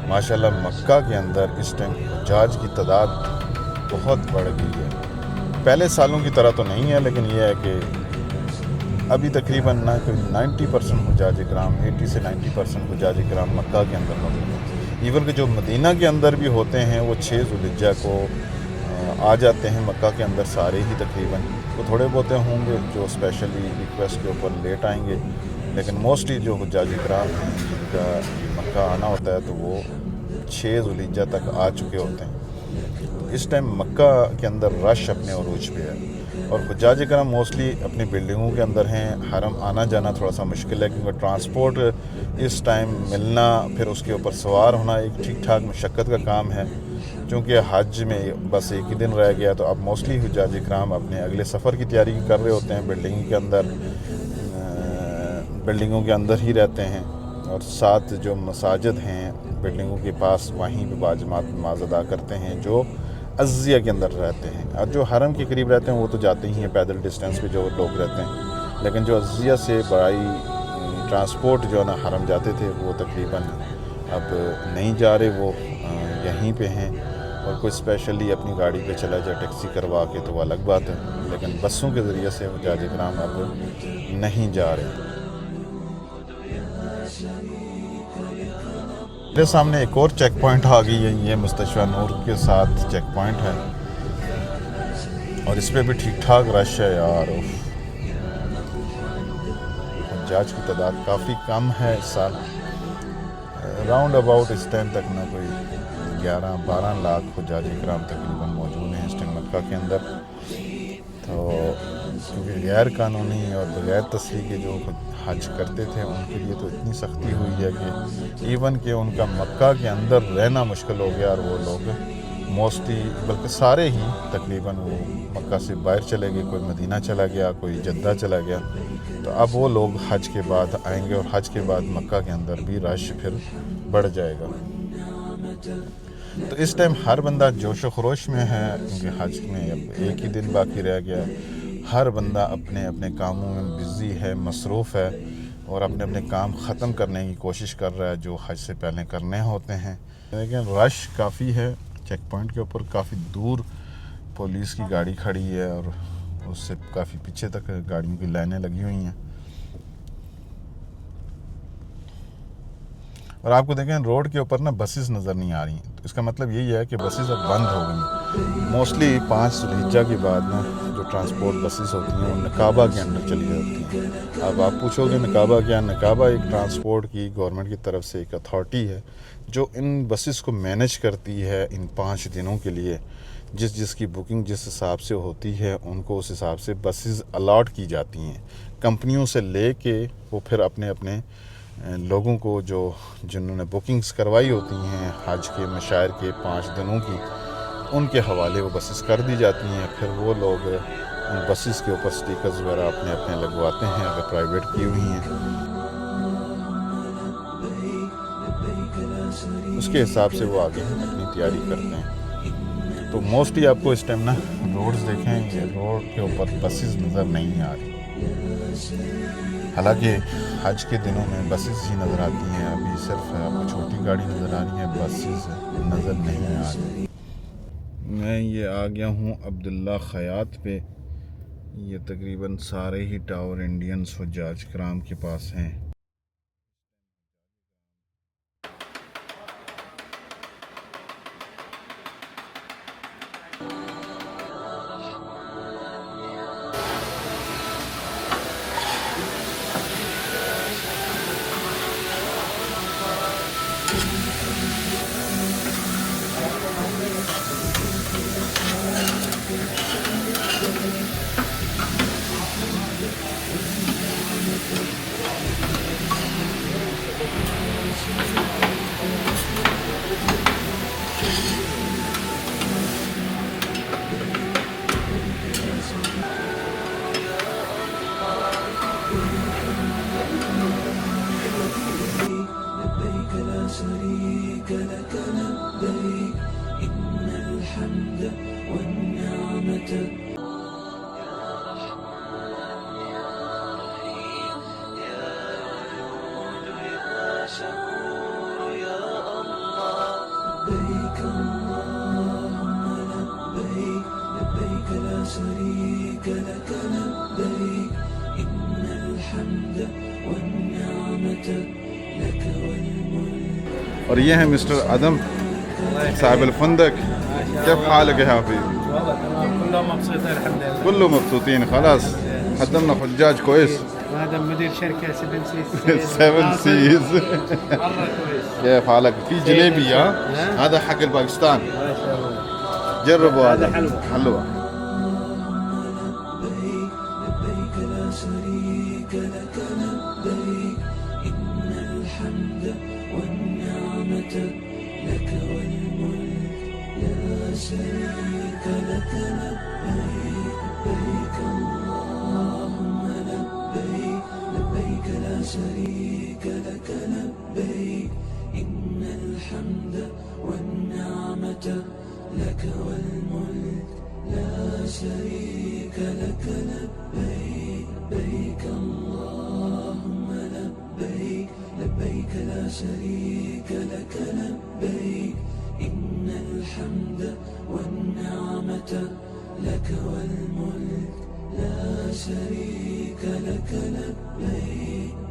माशाल्लाह मक्का के अंदर इस टाइम हुज्जाज की तादाद बहुत बढ़ गई है। पहले सालों की तरह तो नहीं है, लेकिन यह है कि अभी तकरीबन ना कोई 90% हुज्जाज इकराम, 80 से 90% हुज्जाज इकराम मक्का के अंदर मौजूद हैं। इवन कि जो मदीना के अंदर भी होते हैं वो 6 ज़ुल्हिज्जा को आ जाते हैं मक्का के अंदर सारे ही तकरीबन। तो थोड़े बहुत होंगे जो स्पेशली रिक्वेस्ट के ऊपर लेट आएंगे, लेकिन मोस्टली जो हुज्जाज इकराम हैं जिनका मक्का आना होता है तो वो 6 ज़ुल्हिज्जा तक आ चुके होते हैं। इस टाइम मक्का के अंदर रश अपने उरूज पे है और हुज्जाज इकराम मोस्टली अपनी बिल्डिंगों के अंदर हैं। हरम आना जाना थोड़ा सा मुश्किल है क्योंकि ट्रांसपोर्ट इस टाइम मिलना, फिर उसके ऊपर सवार होना एक ठीक ठाक मशक्क़त का काम है। चूँकि हज में बस एक ही दिन रह गया तो अब मोस्टली हुज्जाज इकराम अपने अगले सफ़र की तैयारी कर रहे होते हैं। बिल्डिंगों के अंदर ही रहते हैं और साथ जो मसाजिद हैं बिल्डिंगों के पास वहीं पे बाजमात नमाज अदा करते हैं जो अज़िया के अंदर रहते हैं। और जो हरम के करीब रहते हैं वो तो जाते ही हैं पैदल डिस्टेंस पे जो लोग रहते हैं, लेकिन जो अज़िया से बड़ी ट्रांसपोर्ट जो है ना हरम जाते थे वो तकरीबन अब नहीं जा रहे, वो यहीं पे हैं। और कोई स्पेशली अपनी गाड़ी पे चला जाए टैक्सी करवा के तो वो अलग बात है, लेकिन बसों के ज़रिए से हुज्जाज इकराम अब नहीं जा रहे। मेरे सामने एक और चेक पॉइंट आ गई है, ये मुस्तशफ़ा नूर के साथ चेक पॉइंट है और इस पर भी ठीक ठाक रश है यार। हुज्जाज की तादाद काफ़ी कम है इस साल, राउंड अबाउट इस टाइम तक ना कोई 11-12 लाख हुज्जाज इकराम तकरीबन मौजूद हैं इस टाइम मक्का के अंदर। तो क्योंकि गैर कानूनी और बग़ैर तस्रीह के जो हज करते थे उनके लिए तो इतनी सख्ती हुई है कि इवन कि उनका मक्का के अंदर रहना मुश्किल हो गया और वो लोग मोस्टली बल्कि सारे ही तकरीबन वो मक्का से बाहर चले गए। कोई मदीना चला गया, कोई जद्दा चला गया। तो अब वो लोग हज के बाद आएंगे और हज के बाद मक्का के अंदर भी रश फिर बढ़ जाएगा। तो इस टाइम हर बंदा जोश व खरोश में है क्योंकि हज में अब एक ही दिन बाकी रह गया। हर बंदा अपने अपने कामों में बिज़ी है, मसरूफ़ है और अपने अपने काम ख़त्म करने की कोशिश कर रहा है जो हज से पहले करने होते हैं। लेकिन रश काफ़ी है चेक पॉइंट के ऊपर, काफ़ी दूर पुलिस की गाड़ी खड़ी है और उससे काफ़ी पीछे तक गाड़ियों की लाइनें लगी हुई हैं। और आपको देखें रोड के ऊपर ना बसेस नज़र नहीं आ रही, तो इसका मतलब यही है कि बसेस अब बंद हो गई। मोस्टली 5 ज़ुल्हिज्जा के बाद ना जो ट्रांसपोर्ट बसेस होती हैं वो नकाबा के अंदर चली जाती हैं। अब आप पूछोगे नकाबा क्या? नकाबा एक ट्रांसपोर्ट की गवर्नमेंट की तरफ से एक अथॉरिटी है जो इन बसेस को मैनेज करती है इन 5 दिनों के लिए। जिसकी बुकिंग जिस हिसाब से होती है उनको उस हिसाब से बसेस अलॉट की जाती हैं कंपनियों से ले के। वो फिर अपने अपने लोगों को जो जिन्होंने बुकिंग्स करवाई होती हैं हज के मशायर के 5 दिनों की, उनके हवाले वो बसेस कर दी जाती हैं। फिर वो लोग उन बसेस के ऊपर स्टिकर्स वगैरह अपने अपने लगवाते हैं अगर प्राइवेट की हुई हैं, उसके हिसाब से वो आगे अपनी तैयारी करते हैं। तो मोस्टली आपको इस टाइम ना रोड्स देखें, ये रोड के ऊपर बसेस नज़र नहीं आ रही। हालांकि हज के दिनों में बसेस ही नज़र आती हैं, अभी सिर्फ आपको छोटी गाड़ी नज़र आ रही है, बसेस नज़र नहीं आ रही। मैं ये आ गया हूँ अब्दुल्ला खयात पे। ये तकरीबन सारे ही टावर इंडियंस हुज्जाज कराम के पास हैं। اور یہ ہیں مسٹر ادم صاحب الفندق. كيف حالك يا حبيبي؟ والله تمام كلهم مبسوطين الحمد لله. كله مبسوطين خلاص قدمنا حجاج كويس. وهذا مدير شركة 7 سيز 7 سيز. مرة كويس. كيف حالك؟ في جليبي ها؟ هذا حق الباكستان. ما شاء الله. جربوا هذا حلوة. حلوة. لك والملك لا شريك لك لبيك